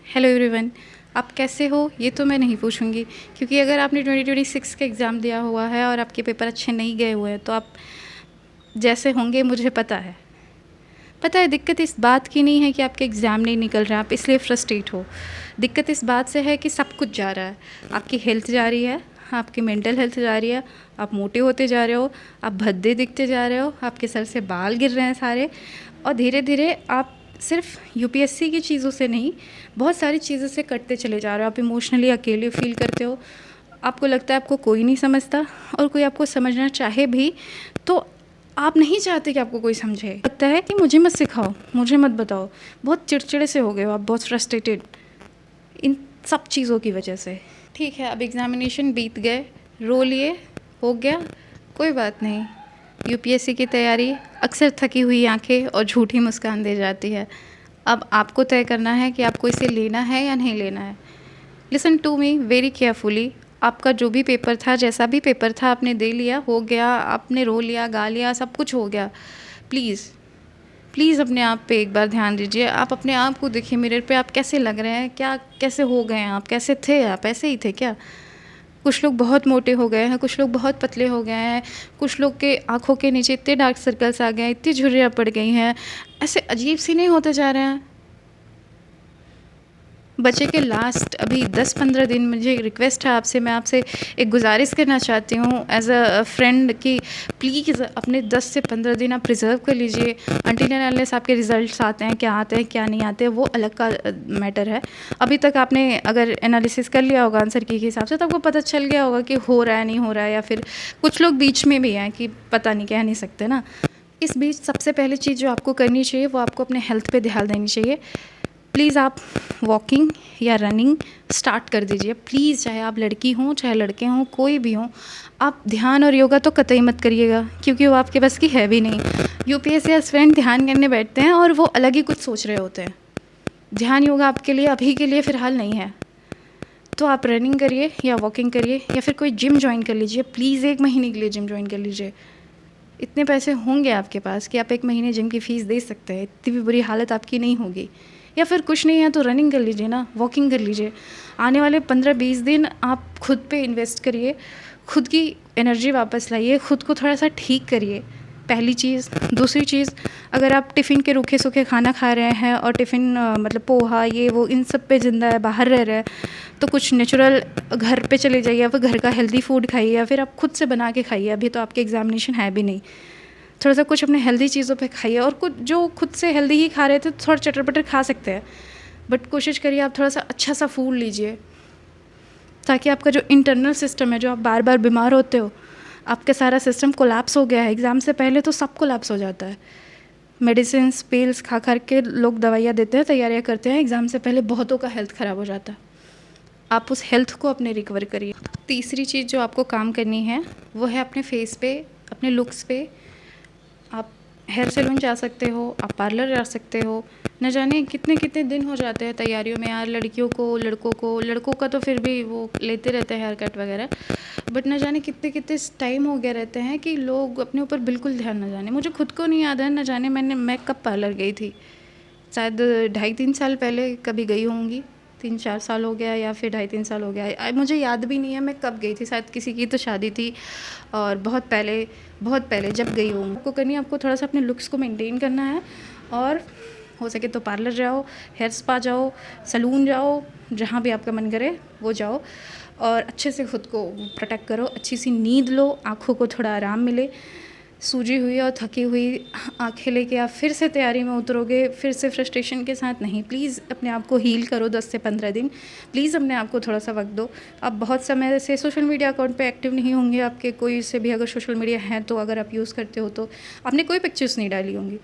Hello everyone, आप कैसे हो ये तो मैं नहीं पूछूंगी, क्योंकि अगर आपने 2026 का एग्ज़ाम दिया हुआ है और आपके पेपर अच्छे नहीं गए हुए हैं तो आप जैसे होंगे मुझे पता है। दिक्कत इस बात की नहीं है कि आपके एग्ज़ाम नहीं निकल रहा, आप इसलिए फ्रस्ट्रेट हो। दिक्कत इस बात से है कि सब कुछ जा रहा है। आपकी हेल्थ जा रही है, आपकी मेंटल हेल्थ जा रही है, आप मोटे होते जा रहे हो, आप भद्दे दिखते जा रहे हो, आपके सर से बाल गिर रहे हैं सारे। और धीरे धीरे आप सिर्फ यूपीएससी की चीज़ों से नहीं, बहुत सारी चीज़ों से कटते चले जा रहे हो। आप इमोशनली अकेले फील करते हो, आपको लगता है आपको कोई नहीं समझता, और कोई आपको समझना चाहे भी तो आप नहीं चाहते कि आपको कोई समझे। लगता है कि मुझे मत सिखाओ, मुझे मत बताओ। बहुत चिड़चिड़े से हो गए हो आप, बहुत फ्रस्ट्रेटेड इन सब चीज़ों की वजह से। ठीक है, अब एग्ज़ामिनेशन बीत गए, रो लिए, हो गया, कोई बात नहीं। यूपीएससी की तैयारी अक्सर थकी हुई आंखें और झूठी मुस्कान दे जाती है। अब आपको तय करना है कि आपको इसे लेना है या नहीं लेना है। Listen to me very carefully. आपका जो भी पेपर था, जैसा भी पेपर था, आपने दे लिया, हो गया, आपने रो लिया, गा लिया, सब कुछ हो गया। प्लीज़ प्लीज़ अपने आप पे एक बार ध्यान दीजिए। आप अपने आप को देखिए मिरर पे, आप कैसे लग रहे हैं, क्या कैसे हो गए हैं आप, कैसे थे आप, ऐसे ही थे क्या? कुछ लोग बहुत मोटे हो गए हैं, कुछ लोग बहुत पतले हो गए हैं, कुछ लोग के आँखों के नीचे इतने डार्क सर्कल्स आ गए हैं, इतनी झुर्रियाँ पड़ गई हैं, ऐसे अजीब सी नहीं होते जा रहे हैं। बचे के लास्ट अभी 10-15 दिन, मुझे रिक्वेस्ट है आपसे, मैं आपसे एक गुजारिश करना चाहती हूँ एज अ फ्रेंड कि प्लीज़ अपने 10 से 15 दिन आप प्रिजर्व कर लीजिए। अनटिल एंड अनलेस आपके रिजल्ट्स आते हैं क्या नहीं आते, वो अलग का मैटर है। अभी तक आपने अगर एनालिसिस कर लिया होगा आंसर की हिसाब से, तो आपको पता चल गया होगा कि हो रहा है नहीं हो रहा है, या फिर कुछ लोग बीच में भी हैं कि पता नहीं, कह नहीं सकते ना। इस बीच सबसे पहली चीज़ जो आपको करनी चाहिए वो आपको अपने हेल्थ पे ध्यान देनी चाहिए। प्लीज़ आप वॉकिंग या रनिंग स्टार्ट कर दीजिए प्लीज़, चाहे आप लड़की हों चाहे लड़के हों, कोई भी हों। आप ध्यान और योगा तो कतई मत करिएगा, क्योंकि वो आपके बस की है भी नहीं। यूपीएससी एस्पिरेंट ध्यान करने बैठते हैं और वो अलग ही कुछ सोच रहे होते हैं। ध्यान योगा आपके लिए अभी के लिए फ़िलहाल नहीं है। तो आप रनिंग करिए या वॉकिंग करिए, या फिर कोई जिम ज्वाइन कर लीजिए। प्लीज़ 1 महीने के लिए जिम ज्वाइन कर लीजिए। इतने पैसे होंगे आपके पास कि आप 1 महीने जिम की फ़ीस दे सकते हैं, इतनी भी बुरी हालत आपकी नहीं होगी। या फिर कुछ नहीं है तो रनिंग कर लीजिए ना, वॉकिंग कर लीजिए। आने वाले 15-20 दिन आप खुद पे इन्वेस्ट करिए, खुद की एनर्जी वापस लाइए, खुद को थोड़ा-सा ठीक करिए, पहली चीज़। दूसरी चीज़, अगर आप टिफ़िन के रूखे-सूखे खाना खा रहे हैं और टिफ़िन मतलब पोहा ये वो इन सब पे ज़िंदा है, बाहर रह रहे हैं, तो कुछ नेचुरल घर पे चले जाइए, या फिर घर का हेल्दी फूड खाइए, या फिर आप खुद से बना के खाइए। अभी तो आपके एग्ज़ामिनेशन है भी नहीं, थोड़ा-सा कुछ अपने हेल्दी चीज़ों पे खाइए। और कुछ जो खुद से हेल्दी ही खा रहे थे तो थोड़ा चटर-पटर खा सकते हैं, बट कोशिश करिए आप थोड़ा-सा अच्छा-सा फूड लीजिए, ताकि आपका जो इंटरनल सिस्टम है, जो आप बार-बार बीमार होते हो, आपका सारा सिस्टम कोलैप्स हो गया है। एग्ज़ाम से पहले तो सब कोलैप्स हो जाता है। मेडिसिन्स, पिल्स खा के लोग दवाइयाँ देते हैं, तैयारियाँ करते हैं, एग्ज़ाम से पहले बहुतों का हेल्थ ख़राब हो जाता है। आप उस हेल्थ को अपने रिकवर करिए। तीसरी चीज़ जो आपको काम करनी है वो है अपने फेस पे, अपने लुक्स पे। आप हेयर सैलून जा सकते हो, आप पार्लर जा सकते हो। न जाने कितने-कितने दिन हो जाते हैं तैयारियों में यार, लड़कियों को, लड़कों को। लड़कों का तो फिर भी वो लेते रहते हैं हेयर कट वगैरह, बट न जाने कितने-कितने टाइम हो गए रहते हैं कि लोग अपने ऊपर बिल्कुल ध्यान न जाने। मुझे खुद को नहीं याद है, न जाने मैं कब पार्लर गई थी। शायद 2.5-3 साल पहले कभी गई होंगी। 3-4 साल हो गया, या फिर 2.5-3 साल हो गया। मुझे याद भी नहीं है मैं कब गई थी, शायद किसी की तो शादी थी, और बहुत पहले जब गई हूँ। आपको करनी है, आपको थोड़ा-सा अपने लुक्स को मेंटेन करना है, और हो सके तो पार्लर जाओ, हेयर स्पा जाओ, सैलून जाओ, जहाँ भी आपका मन करे वो जाओ, और अच्छे से खुद को प्रोटेक्ट करो। अच्छी सी नींद लो, आँखों को थोड़ा आराम मिले। सूजी हुई और थकी हुई आँखें लेके आप फिर से तैयारी में उतरोगे, फिर से फ्रस्ट्रेशन के साथ नहीं। प्लीज़ अपने आप को हील करो 10 से 15 दिन। प्लीज़ अपने आप को थोड़ा सा वक्त दो। आप बहुत समय से सोशल मीडिया अकाउंट पे एक्टिव नहीं होंगे, आपके कोई से भी अगर सोशल मीडिया है तो, अगर आप यूज़ करते हो तो आपने कोई पिक्चर्स नहीं डाली होंगी।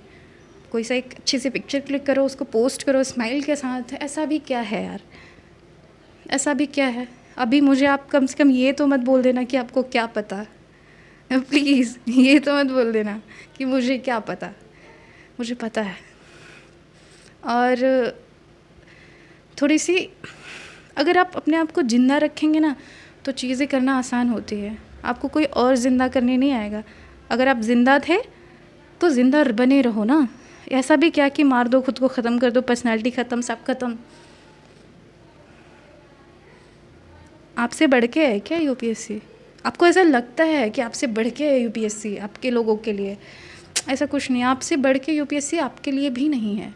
कोई सा एक अच्छी सी पिक्चर क्लिक करो, उसको पोस्ट करो स्माइल के साथ। ऐसा भी क्या है यार, ऐसा भी क्या है? अभी मुझे आप कम से कम ये तो मत बोल देना कि आपको क्या पता। प्लीज़ ये तो मत बोल देना कि मुझे क्या पता, मुझे पता है। और थोड़ी सी अगर आप अपने आप को ज़िंदा रखेंगे ना, तो चीज़ें करना आसान होती है। आपको कोई और ज़िंदा करने नहीं आएगा। अगर आप ज़िंदा थे तो ज़िंदा बने रहो ना। ऐसा भी क्या कि मार दो खुद को, ख़त्म कर दो, पर्सनैलिटी ख़त्म, सब ख़त्म। आपसे बढ़ के है क्या यूपीएससी? आपको ऐसा लगता है कि आपसे बढ़ के है यूपीएससी आपके लोगों के लिए? ऐसा कुछ नहीं है, आपसे बढ़ के यूपीएससी आपके लिए भी नहीं है।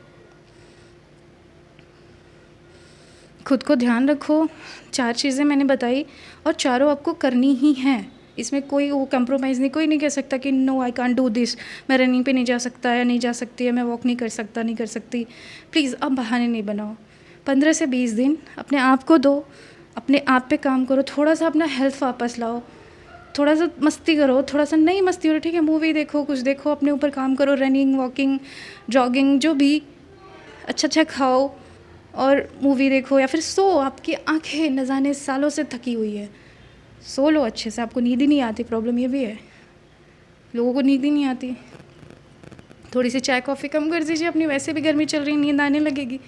खुद को ध्यान रखो, 4 चीज़ें मैंने बताई और चारों आपको करनी ही हैं। इसमें कोई वो कंप्रोमाइज़ नहीं, कोई नहीं कह सकता कि no I can't do this, मैं रनिंग पे नहीं जा सकता या नहीं जा सकती है, मैं वॉक नहीं कर सकता, नहीं कर सकती। प्लीज़ अब बहाने नहीं बनाओ। 15 से 20 दिन अपने आप को दो, अपने आप पे काम करो, थोड़ा सा अपना हेल्थ वापस लाओ, थोड़ा सा मस्ती करो, थोड़ा सा नहीं मस्ती करो ठीक है, मूवी देखो, कुछ देखो, अपने ऊपर काम करो, रनिंग, वॉकिंग, जॉगिंग, जो भी, अच्छा खाओ और मूवी देखो या फिर सो। आपकी आंखें न जाने सालों से थकी हुई है, सो लो अच्छे से। आपको नींद ही नहीं आती, प्रॉब्लम ये भी है, लोगों को नींद ही नहीं आती। थोड़ी सी चाय कॉफ़ी कम कर दीजिए अपनी, वैसे भी गर्मी चल रही, नींद आने लगेगी।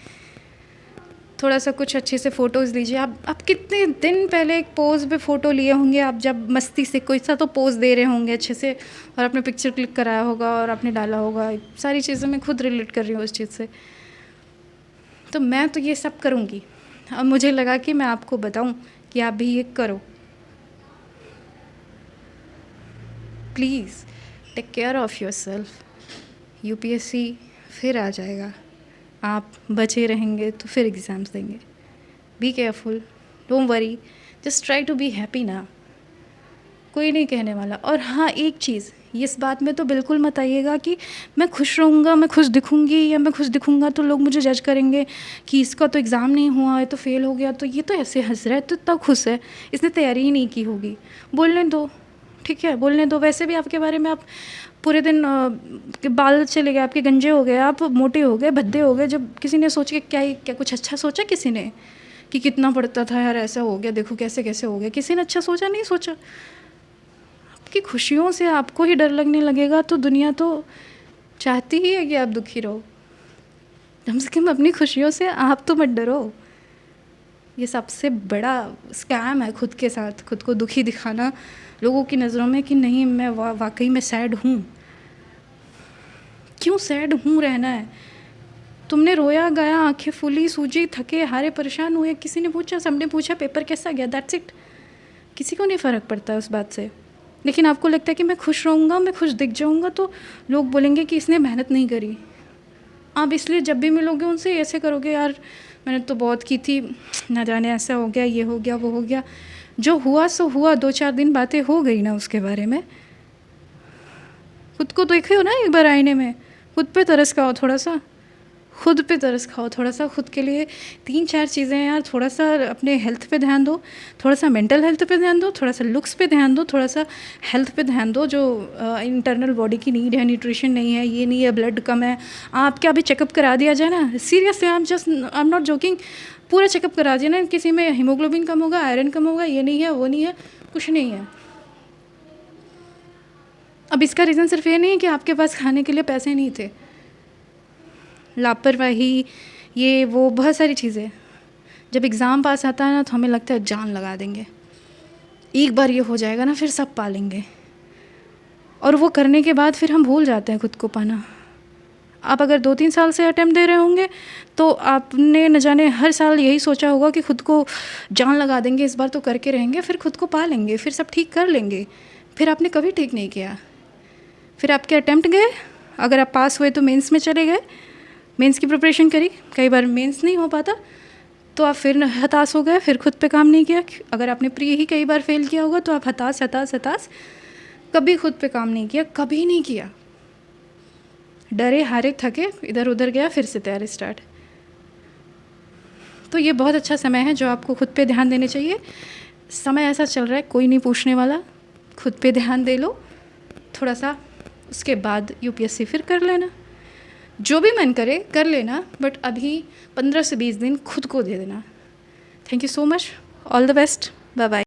थोड़ा सा कुछ अच्छे से फ़ोटोज़ लीजिए। आप कितने दिन पहले एक पोज़ पे फ़ोटो लिए होंगे, आप जब मस्ती से कोई सा तो पोज़ दे रहे होंगे अच्छे से, और आपने पिक्चर क्लिक कराया होगा और आपने डाला होगा। सारी चीज़ें मैं खुद रिलेट कर रही हूँ उस चीज़ से। तो मैं तो ये सब करूँगी। अब मुझे लगा कि मैं आपको बताऊँ कि आप भी ये करो। Please take care of yourself. UPSC फिर आ जाएगा, आप बचे रहेंगे तो फिर एग्ज़ाम्स देंगे। Be careful, don't worry, just try to be happy ना, कोई नहीं कहने वाला। और हाँ, एक चीज़, इस बात में तो बिल्कुल मत आइएगा कि मैं खुश रहूँगा, मैं खुश दिखूँगी, या मैं खुश दिखूँगा तो लोग मुझे जज करेंगे कि इसका तो एग्ज़ाम नहीं हुआ है तो फ़ेल हो गया, तो ये तो ऐसे हंस रहा है, तो इतना खुश है, इसने तैयारी ही नहीं की होगी। बोलने दो, ठीक है, बोलने दो। वैसे भी आपके बारे में आप पूरे दिन के बाल चले गए, आपके गंजे हो गए, आप मोटे हो गए, भद्दे हो गए, जब किसी ने सोच के क्या कुछ अच्छा सोचा किसी ने कि कितना पढ़ता था यार, ऐसा हो गया, देखो कैसे कैसे हो गया? किसी ने अच्छा सोचा? नहीं सोचा। आपकी खुशियों से आपको ही डर लगने लगेगा तो दुनिया तो चाहती ही है कि आप दुखी रहो। कम से कम अपनी खुशियों से आप तो मत डरो। ये सबसे बड़ा स्कैम है खुद के साथ, खुद को दुखी दिखाना लोगों की नज़रों में कि नहीं मैं वाकई में सैड हूँ। क्यों सैड हूँ रहना है? तुमने रोया गाया, आंखें फूली, सूजी, थके हारे, परेशान हुए, किसी ने पूछा? सबने पूछा पेपर कैसा गया, दैट्स इट। किसी को नहीं फ़र्क पड़ता उस बात से। लेकिन आपको लगता है कि मैं खुश रहूँगा, मैं खुश दिख जाऊँगा तो लोग बोलेंगे कि इसने मेहनत नहीं करी। आप इसलिए जब भी मिलोगे उनसे ऐसे करोगे, यार मैंने तो बहुत की थी, ना जाने ऐसा हो गया, ये हो गया, वो हो गया। जो हुआ सो हुआ, 2-4 दिन बातें हो गई ना उसके बारे में। खुद को देखे हो ना एक बार आईने में, खुद पे तरस खाओ थोड़ा सा, खुद पे तरस खाओ थोड़ा सा, खुद के लिए 3-4 चीज़ें यार, थोड़ा सा अपने हेल्थ पे ध्यान दो, थोड़ा सा मेंटल हेल्थ पे ध्यान दो, थोड़ा सा लुक्स पे ध्यान दो, थोड़ा सा हेल्थ पे ध्यान दो। जो इंटरनल बॉडी की नीड है, न्यूट्रिशन नहीं है, ये नहीं है, ब्लड कम है, आप क्या अभी चेकअप करा दिया जाए ना, seriously I am not joking, पूरा चेकअप करा दिया ना। किसी में हीमोग्लोबिन कम होगा, आयरन कम होगा, ये नहीं है, वो नहीं है, कुछ नहीं है। अब इसका रीज़न सिर्फ ये नहीं है कि आपके पास खाने के लिए पैसे नहीं थे, लापरवाही, ये वो बहुत सारी चीज़ें। जब एग्ज़ाम पास आता है ना तो हमें लगता है जान लगा देंगे, एक बार ये हो जाएगा ना फिर सब पा लेंगे, और वो करने के बाद फिर हम भूल जाते हैं खुद को पाना। आप अगर 2-3 साल से अटेम्प्ट दे रहे होंगे तो आपने न जाने हर साल यही सोचा होगा कि खुद को जान लगा देंगे, इस बार तो करके रहेंगे, फिर खुद को पा लेंगे, फिर सब ठीक कर लेंगे। फिर आपने कभी ठीक नहीं किया, फिर आपके अटेम्प्ट गए, अगर आप पास हुए तो मेंस में चले गए, मेंस की प्रिपरेशन करी, कई बार मेंस नहीं हो पाता तो आप फिर हताश हो गए, फिर खुद पे काम नहीं किया। अगर आपने प्री ही कई बार फेल किया होगा तो आप हताश, कभी खुद पे काम नहीं किया, कभी नहीं किया। डरे हारे थके, इधर उधर गया, फिर से तैयारी स्टार्ट। तो ये बहुत अच्छा समय है जो आपको खुद पे ध्यान देने चाहिए। समय ऐसा चल रहा है, कोई नहीं पूछने वाला, खुद पे ध्यान दे लो थोड़ा सा, उसके बाद यूपीएससी फिर कर लेना, जो भी मन करे कर लेना, बट अभी 15 से 20 दिन खुद को दे देना। Thank you so much, all the best, bye bye.